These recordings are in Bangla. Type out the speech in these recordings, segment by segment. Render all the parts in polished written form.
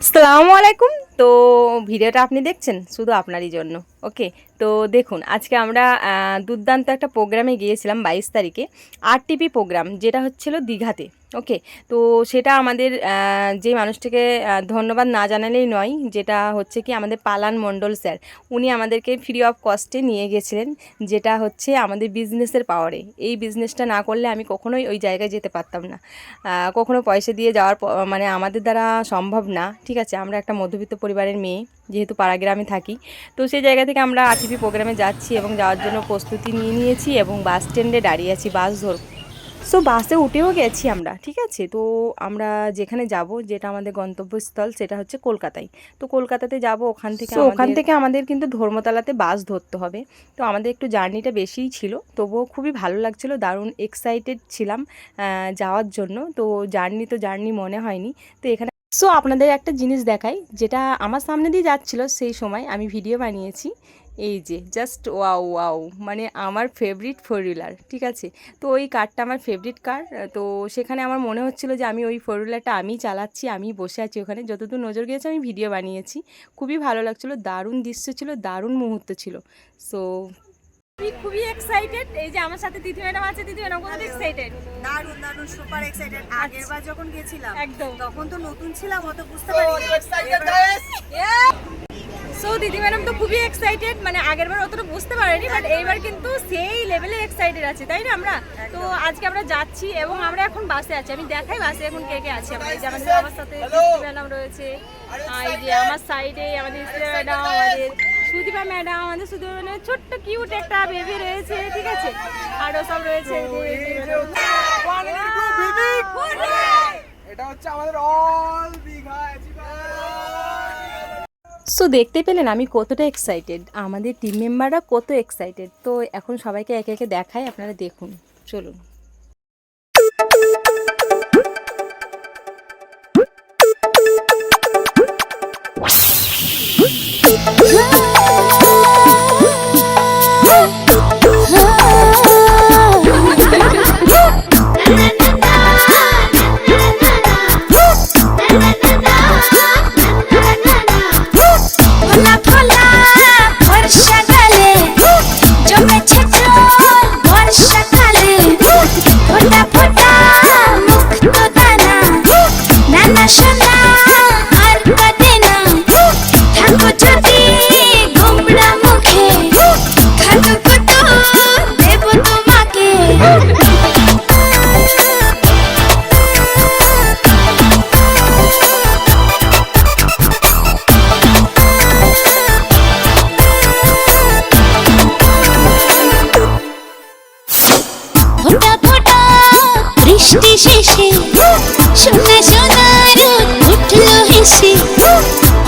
আসসালামু আলাইকুম। তো ভিডিওটা আপনি দেখছেন শুধু আপনারই জন্য। ওকে, তো দেখুন আজকে আমরা দুর্দান্ত একটা প্রোগ্রামে গিয়েছিলাম 22 তারিখে। আরটিপি প্রোগ্রাম, যেটা হচ্ছিল দীঘাতে। ওকে, তো সেটা আমাদের যে মানুষটিকে ধন্যবাদ না জানালেই নয়, যেটা হচ্ছে কি আমাদের পালান মণ্ডল স্যার। উনি আমাদেরকে ফ্রি অফ কস্টে নিয়ে গেছিলেন, যেটা হচ্ছে আমাদের বিজনেসের পাওয়ারে। এই বিজনেসটা না করলে আমি কখনোই ওই জায়গায় যেতে পারতাম না। কখনো পয়সা দিয়ে যাওয়ার মানে আমাদের দ্বারা সম্ভব না। ঠিক আছে, আমরা একটা মধ্যবিত্ত পরিবারের মেয়ে, যেহেতু পাড়াগ্রামে থাকি। তো সেই জায়গা থেকে আমরা আরটিপি প্রোগ্রামে যাচ্ছি এবং যাওয়ার জন্য প্রস্তুতি নিয়ে নিয়েছি এবং বাস স্ট্যান্ডে দাঁড়িয়ে আছি বাস ধর। সো বাসে উঠেও গেছি আমরা। ঠিক আছে, তো আমরা যেখানে যাব, যেটা আমাদের গন্তব্যস্থল, সেটা হচ্ছে কলকাতায়। তো কলকাতাতে যাব, ওখান থেকে আমাদের কিন্তু ধর্মতলাতে বাস ধরতে হবে। তো আমাদের একটু জার্নিটা বেশিই ছিল, তবুও খুবই ভালো লাগছিল, দারুণ এক্সাইটেড ছিলাম যাওয়ার জন্য। তো জার্নি মনে হয়নি। তো এখানে আপনাদের একটা জিনিস দেখাই, যেটা আমার সামনে দিয়ে যাচ্ছিল, সেই সময় আমি ভিডিও বানিয়েছি। এই যে জাস্ট ওয়াও ওয়াও, মানে আমার ফেভারিট ফোর হুইলার। ঠিক আছে, তো ওই কারটা আমার ফেভারিট কার। তো সেখানে আমার মনে হচ্ছিল যে আমি ওই ফোর হুইলারটা আমি চালাচ্ছি, আমি বসে আছি ওখানে। যতদূর নজর গিয়েছে আমি ভিডিও বানিয়েছি। খুবই ভালো লাগছিলো, দারুণ দৃশ্য ছিল, দারুণ মুহূর্ত ছিল। সো খুবই এক্সাইটেড। এই যে আমার সাথে দিদি ম্যাডাম আছে, দিদি ম্যাডাম কত এক্সাইটেড? দারুণ দারুণ সুপার এক্সাইটেড। আগেরবার যখন গেছিলাম একদম তখন তো নতুন ছিলাম, অত বুঝতে পারিনি। সো দিদি ম্যাডাম তো খুবই এক্সাইটেড, মানে আগেরবার অতটা বুঝতে পারিনি, বাট এইবার কিন্তু সেই লেভেলে এক্সাইটেড আছে, তাই না? আমরা তো আজকে আমরা যাচ্ছি এবং আমরা এখন বাসে আছি। আমি দেখাই বাসে এখন কে কে আছে। আমাদের আমাদের আমার সাথে ম্যাডাম রয়েছে, এই যে আমার সাইডে আমাদের ম্যাডাম, আমাদের সুদীপা ম্যাডাম, আমাদের সুদীপা ম্যাডাম ছোট্ট কিউট একটা বেবি রয়েছে। ঠিক আছে, আরও সব রয়েছে। এটা হচ্ছে আমাদের অল দীঘা। সো দেখতে পেলেন আমি কতটা এক্সাইটেড, আমাদের টিম মেম্বাররা কত এক্সাইটেড। তো এখন সবাইকে একে একে দেখাই, আপনারা দেখুন, চলুন। বৃষ্টি শেষে সোনা সোনার উঠলো হেসে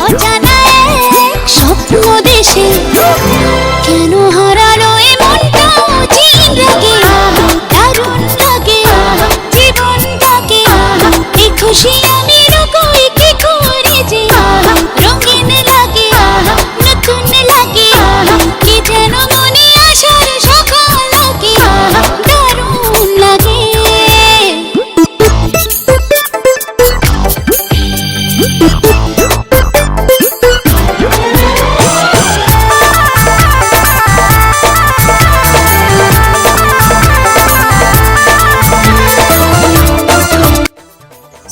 অজানা এক স্বপ্ন দেশে। কেন হারালো এ মনটা অচিন লাগে, দারুণ লাগে জীবনটাকে। এই খুশি আমি রকই কি করে যে রঙিন লাগে, নতুন লাগে, কি যেন মনে আসার সকাল লাগে, দারুণ লাগে।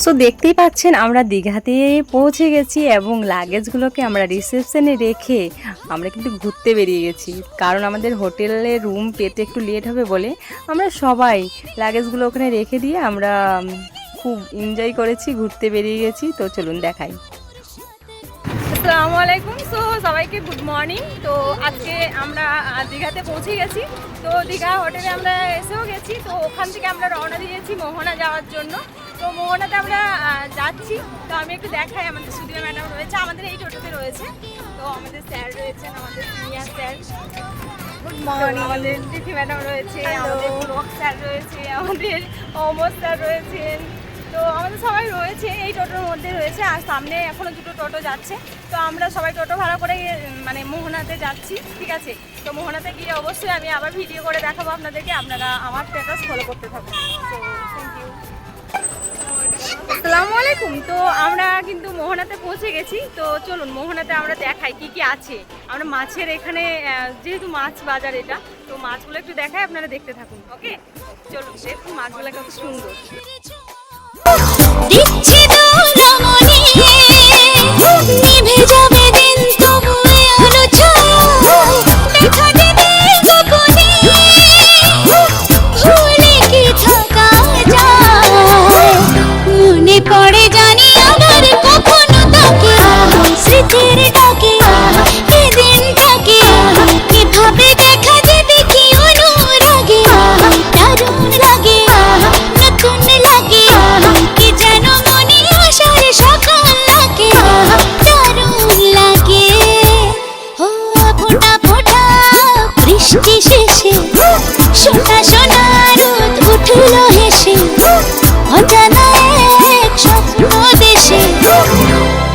সো দেখতেই পাচ্ছেন আমরা দীঘাতে পৌঁছে গেছি এবং লাগেজগুলোকে আমরা রিসেপশনে রেখে আমরা কিন্তু ঘুরতে বেরিয়ে গেছি। কারণ আমাদের হোটেলে রুম পেতে একটু লেট হবে বলে আমরা সবাই লাগেজগুলো ওখানে রেখে দিয়ে আমরা খুব এনজয় করেছি, ঘুরতে বেরিয়ে গেছি। তো চলুন দেখাই। আসসালামু আলাইকুম। সো সবাইকে গুড মর্নিং। তো আজকে আমরা দীঘাতে পৌঁছে গেছি। তো দীঘা হোটেলে আমরা এসেও গেছি। তো ওখান থেকে আমরা রওনা দিয়েছি মোহনা যাওয়ার জন্য। তো মোহনাতে আমরা যাচ্ছি। তো আমি একটু দেখাই, আমাদের সুদীপা ম্যাডাম রয়েছে, আমাদের এই টোটোতে রয়েছে। তো আমাদের স্যার রয়েছেন, আমাদের সিনিয়র স্যার, গুড মর্নিং। আমাদের তিথি ম্যাডাম রয়েছে, আমাদের ব্লক স্যার রয়েছে, আমাদের অমর স্যার রয়েছেন। তো আমাদের সবাই রয়েছে এই টোটোর মধ্যে রয়েছে। আর সামনে এখনও দুটো টোটো যাচ্ছে। তো আমরা সবাই টোটো ভাড়া করে মানে মোহনাতে যাচ্ছি। ঠিক আছে, তো মোহনাতে গিয়ে অবশ্যই আমি আবার ভিডিও করে দেখাবো আপনাদেরকে। আপনারা আমার স্ট্যাটাস ফলো করতে থাকুন। তো থ্যাংক ইউ। আসসালামু আলাইকুম। তো আমরা কিন্তু মোহনাতে পৌঁছে গেছি। তো চলুন মোহনাতে আমরা দেখাই কি কি আছে। আমরা মাছের এখানে যেহেতু মাছ বাজার এটা, তো মাছগুলো একটু দেখাই, আপনারা দেখতে থাকুন। ওকে, চলুন দেখুন মাছগুলো কত সুন্দর। দিচ্ছি দোলমনি নিভে যাবে দিন তবু আলো ছায়া দেখা দেবে গোপনে ভুলে কি থাকা যায় মনে পড়ে জানি আবার কখনো তাকে স্মৃতির ডাকে দিনটাকে কিভাবে দেখা দেবে কি অনুরাগে দারুণ লাগে নতুন লাগে কি যেন মনে আসার সকাল লাগে দারুণ লাগে ও ফোঁটা ফোঁটা বৃষ্টি শেষে সোনা সোনা রোদ উঠলো হেসে অজানা এক স্বপ্ন দেশে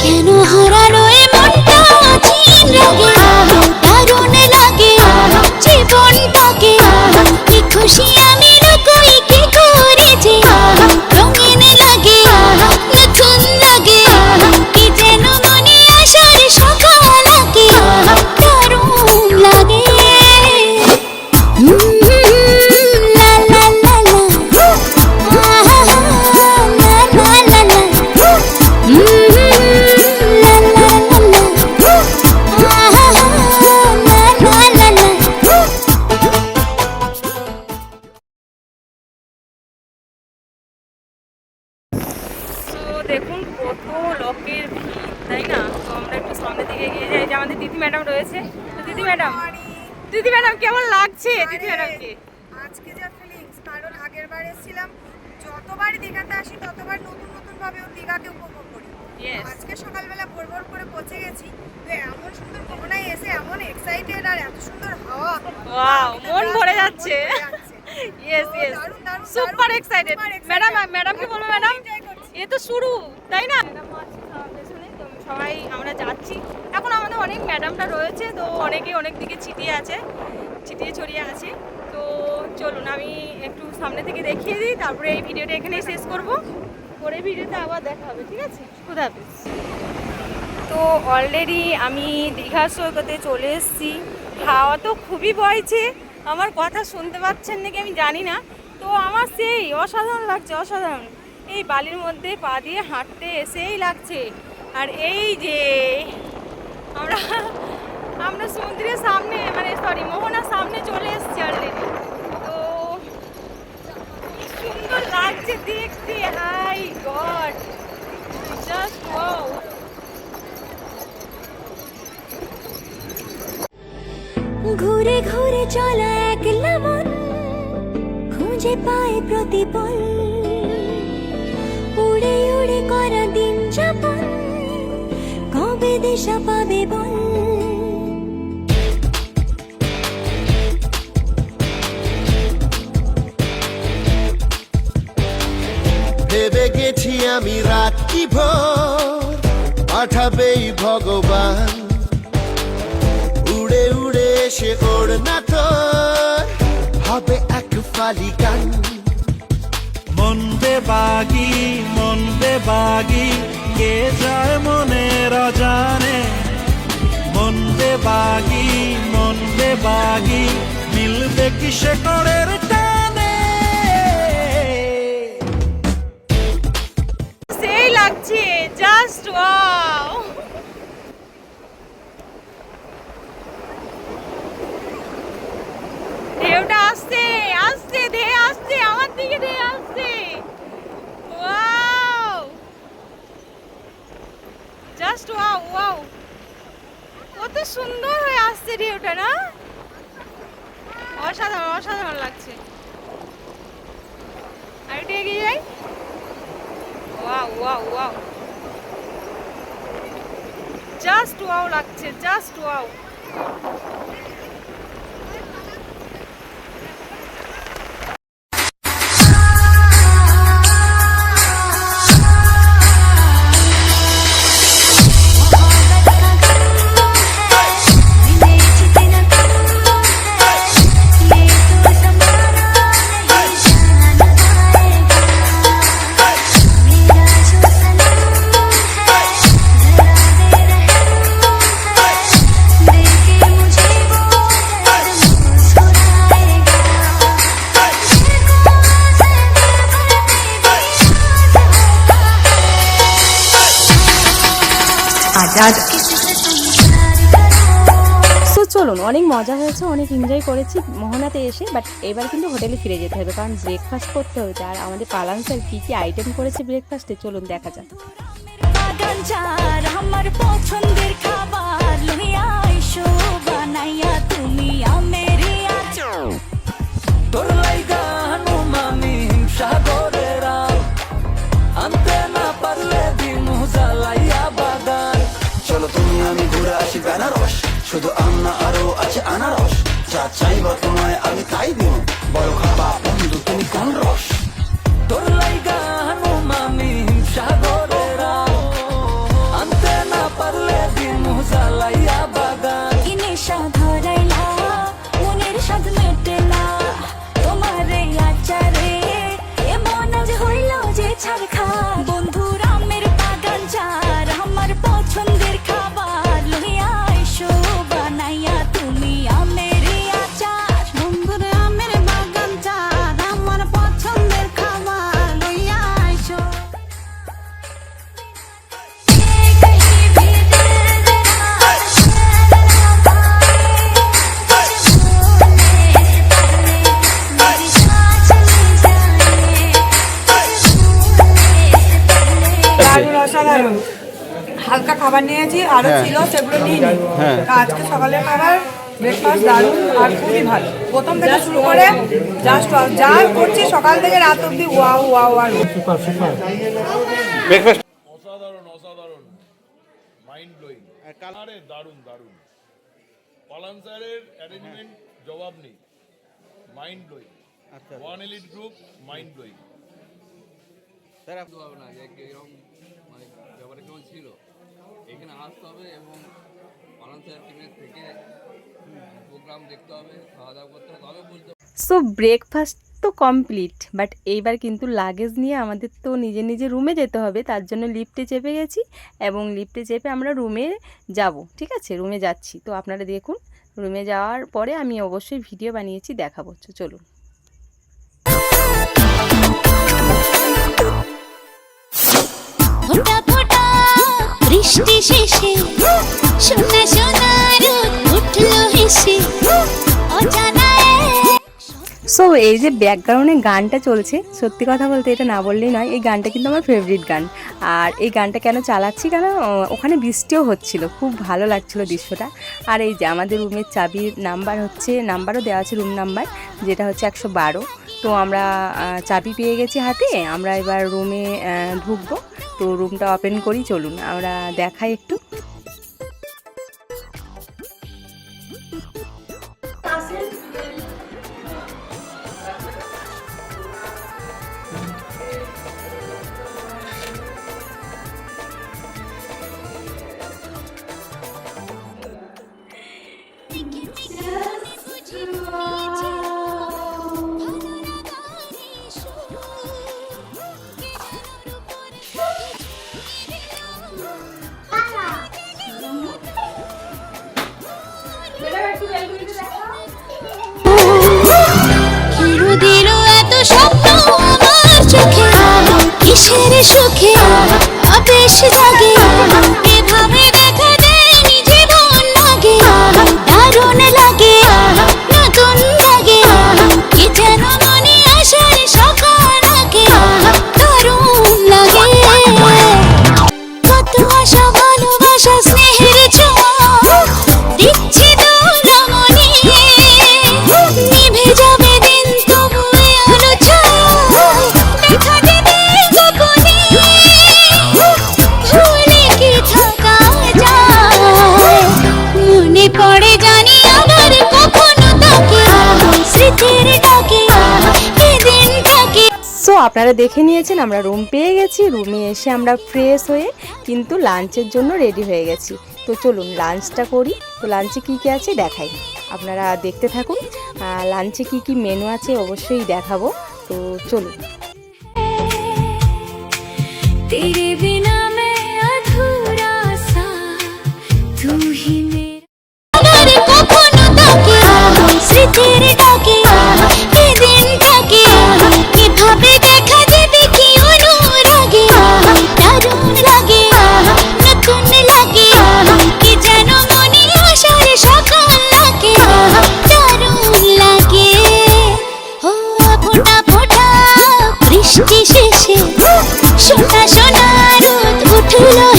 কেন হারানো এ মনটা চিন লাগে দারুণ লাগে জীবনটাকে কি খুশি আমি লুকোই কি করে যে রঙিন লাগে নতুন লাগে কি যেন মনে আসার সকাল লাগে দারুণ লাগে লা লা লা লা আহা লা লা লা লা লা লা লা লা আহা লা লা লা লা। তো দেখুন কত লোকের ভিড়, তাই না? তো আমরা একটু সামনের দিকে এগিয়ে যাই। যে আমাদের দিদি ম্যাডাম রয়েছে। তো দিদি ম্যাডাম কেমন লাগছে দিদি ম্যাডামকে? আজকে যা ফিলিংস, কারণ আগের বার এসেছিলাম, যতবারই দীঘাতে আসি ততবার নতুন নতুন ভাবে দীঘাকে উপভোগ করি। Yes. আজকে সকালবেলা ভোর ভোর করে পৌঁছে গেছি, তো এমন সুন্দর মোহনায় এসে এমন এক্সাইটেড আর এত সুন্দর হাওয়া, ওয়াও, মন ভরে যাচ্ছে। মন ভরে যাচ্ছে। ইয়েস তো ইয়েস, দারুণ, দারুণ, সুপার দারুণ, এক্সাইটেড। super excited। ম্যাডামকে বলবো ম্যাডাম, Enjoy করছি। এ তো শুরু, তাই না? তো সবাই আমরা যাচ্ছি এখন। আমাদের অনেক ম্যাডামটা রয়েছে, তো অনেকে অনেক দিকে ছিটিয়ে ছড়িয়ে আছে। তো চলুন আমি একটু সামনে থেকে দেখিয়ে দিই, তারপরে এই ভিডিওটা এখানেই শেষ করব। পরে ভিডিওতে আবার দেখা হবে, ঠিক আছে? খুদা হাফেজ। তো অলরেডি আমি দীঘা সৈকতে চলে এসেছি। হাওয়া তো খুবই বইছে, আমার কথা শুনতে পাচ্ছেন নাকি আমি জানি না। তো আমার সেই অসাধারণ লাগছে, অসাধারণ। এই বালির মধ্যে পা দিয়ে হাঁটতে এসেই লাগছে। আর এই যে আমরা সমুদ্রের সামনে, মানে সরি মোহনার সামনে চলে এসেছি অলরেডি। তো কি সুন্দর লাগছে দেখতে, হাই গড, জাস্ট ওয়াও। ঘুরে ঘুরে চলা একলা মন খুঁজে পায় প্রতিপল উড়ে উড়ে করা দিন যাপন কবে দিশা পাবে বল ভেবে গেছি আমি রাত্রি ভোর পাঠাবেই ভগবান উড়ে উড়ে এসে ওর না তোর হবে এক ফালি গান মন বেবাগি কে যায় মনের অজানে মন বেবাগি মিলবে কিসে করের টানে সেই লাগছে, জাস্ট ওয়াও। ঢেউটা আসছে আসছে ধেয়ে আসছে, আমার দিকে ধেয়ে আসছে। ওয়াও, জাস্ট ওয়াও ওয়াও, কত সুন্দর হয়ে আসছে ঢেউটা, না? অসাধারণ অসাধারণ লাগছে। আর একটু এগিয়ে যাই। Wow wow wow, just wow লাগছে, জাস্ট ওয়াও। मेरा जो সো চলুন, অনেক মজা হয়েছে, অনেক এনজয় করেছি মোহনাতে এসে। বাট এবার কিন্তু হোটেলে ফিরে যেতে হবে, কারণ ব্রেকফাস্ট করতে হয়েছে। আর আমাদের পালান স্যার কী কী আইটেম করেছে ব্রেকফাস্টে, চলুন দেখা যাক। আমার পছন্দের খাবার লইয়া আইসো বানাইয়া তুমি আমেরি আছো তোর লাইগা নুমামি সাগরের আনতে না পারলে দিমু জ্বালাইয়া বাগান। চলো তুমি আমি ঘুরে আসি বেনারস, শুধু আন্না আরো আছে আনারস। যা চাইবা তোমায় আমি তাই দিব, বড় খাবা বন্ধু তুমি কোন রস। তোর লাইগা নুমামি সাগরের আনতে না পারলে দিমু জ্বালাইয়া বাগান। কি নেশা ধরাইলা মনের স্বাদ মেটেলা তোমারে আচারে এমন আজ হইল যে ছাড়খা। বন্ধুর আমের বাগান চার আমার পছন্দের খাবার লইয়া আইসো বানাইয়া তুমি আমেরি আচার। বন্ধুর আমের বাগান চার আমার পছন্দের খাবার লইয়া আইসো। দারুণ, অসাধারণ। হালকা খাবার নিয়েছি, আরো ছিল সেগুলো নিয়ে নিই। আজকে সকালের খাবার ব্রেকফাস্ট দারুণ আর খুবই ভালো। প্রথম থেকে শুরু করে জাস্ট যা করছি সকাল থেকে রাত অবধি ওয়াও ওয়াও আর অসাধারণ অসাধারণ, মাইন্ড ব্লোয়িং। কালারে দারুণ দারুণ, পালান স্যারের অ্যারেঞ্জমেন্ট জবাব নেই, mind blowing. One elite group, mind blowing. হবে না যে এরকম মানে ব্যাপারটা কেমন ছিল, এখানে আসতে হবে এবং পালান স্যার টিমের থেকে প্রোগ্রাম দেখতে হবে, খাওয়া দাওয়া করতে হবে, তবে বুঝতে হবে। সো ব্রেকফাস্ট তো কমপ্লিট, বাট এইবার কিন্তু লাগেজ নিয়ে আমাদের তো নিজের নিজের রুমে যেতে হবে। তার জন্য লিফটে চেপে গেছি এবং লিফটে চেপে আমরা রুমে যাব। ঠিক আছে, রুমে যাচ্ছি। তো আপনারা দেখুন, রুমে যাওয়ার পরে আমি অবশ্যই ভিডিও বানিয়েছি, দেখাবো। চলুন। ফোটা ফোটা বৃষ্টি শেষে সোনা সোনা রোদ উঠলো হেসে অজানা সো এই যে ব্যাকগ্রাউন্ডে গানটা চলছে, সত্যি কথা বলতে এটা না বললেই নয়, এই গানটা কিন্তু আমার ফেভারিট গান। আর এই গানটা কেন চালাচ্ছি, কেন ওখানে বৃষ্টিও হচ্ছিল, খুব ভালো লাগছিল দৃশ্যটা। আর এই যে আমাদের রুমের চাবির নাম্বার হচ্ছে, নাম্বারও দেওয়া আছে রুম নাম্বার, যেটা হচ্ছে 112। তো আমরা চাবি পেয়ে গেছি হাতে, আমরা এবার রুমে ঢুকবো। তো রুমটা ওপেন করি, চলুন আমরা দেখাই একটু। কিসের সুখে আবেশ জাগে এভাবে দেখা দেয়নি জীবন লাগে দারুণ লাগে নতুন লাগে কি যেন মনে আসার সকাল আগে দারুণ লাগে কত আশা ভালোবাসা স্নেহের ছোঁয়া দিচ্ছি দোলা মনে নিভে যাবে দিন তবু আলো ছায়া দেখা দেবে গোপনে ভুলে কি থাকা যায় মনে পড়ে জানি আবার কখনো তাকে স্মৃতির ডাকে এদিন থাকে। সো আপনারা দেখে নিয়েছেন, আমরা রুম পেয়ে গেছি। রুমে এসে আমরা ফ্রেশ হয়ে কিন্তু লাঞ্চের জন্য রেডি হয়ে গেছি। তো চলুন লাঞ্চটা করি। তো লাঞ্চে কী কী আছে দেখাই, আপনারা দেখতে থাকুন। লাঞ্চে কী কী মেনু আছে অবশ্যই দেখাবো। তো চলুন। तेरे बिना मैं अधूरा सा तू ही मेरा अगर কখনো তাকে স্মৃতির ডাকে এদিন থাকে কিভাবে দেখা দেবে কি অনুরাগে দারুণ লাগে নতুন লাগে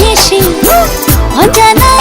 হেসে অজানা